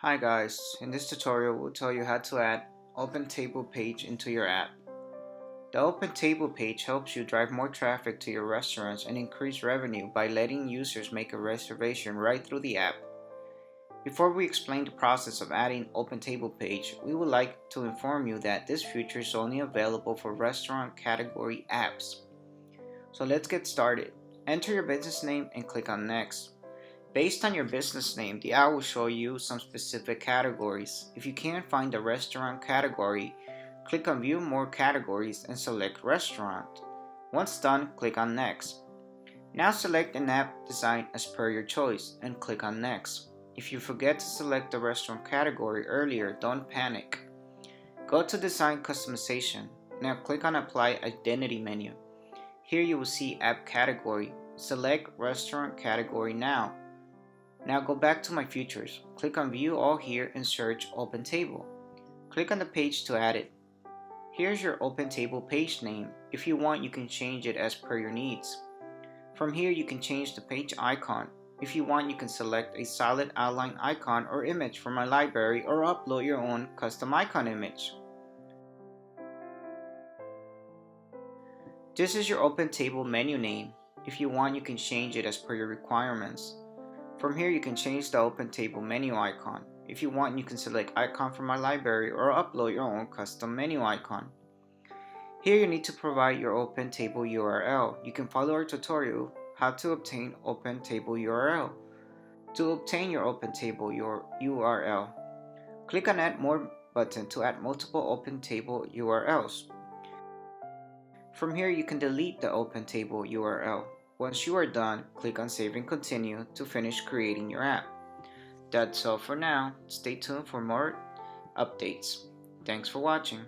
Hi guys, in this tutorial we'll tell you how to add OpenTable page into your app. The OpenTable page helps you drive more traffic to your restaurants and increase revenue by letting users make a reservation right through the app. Before we explain the process of adding OpenTable page, we would like to inform you that this feature is only available for restaurant category apps. So let's get started. Enter your business name and click on Next. Based on your business name, the app will show you some specific categories. If you can't find the restaurant category, click on View More Categories and select Restaurant. Once done, click on Next. Now select an app design as per your choice and click on Next. If you forget to select the restaurant category earlier, don't panic. Go to Design Customization. Now click on Apply Identity menu. Here you will see App Category. Select Restaurant Category now. Now go back to My Features, click on View All here and search OpenTable. Click on the page to add it. Here's your OpenTable page name. If you want, you can change it as per your needs. From here you can change the page icon. If you want, you can select a solid outline icon or image from my library or upload your own custom icon image. This is your OpenTable menu name. If you want, you can change it as per your requirements. From here you can change the OpenTable menu icon. If you want, you can select icon from my library or upload your own custom menu icon. Here you need to provide your OpenTable URL. You can follow our tutorial how to obtain OpenTable URL. To obtain your OpenTable URL, click on Add More button to add multiple OpenTable URLs. From here you can delete the OpenTable URL. Once you are done, click on Save and Continue to finish creating your app. That's all for now. Stay tuned for more updates. Thanks for watching.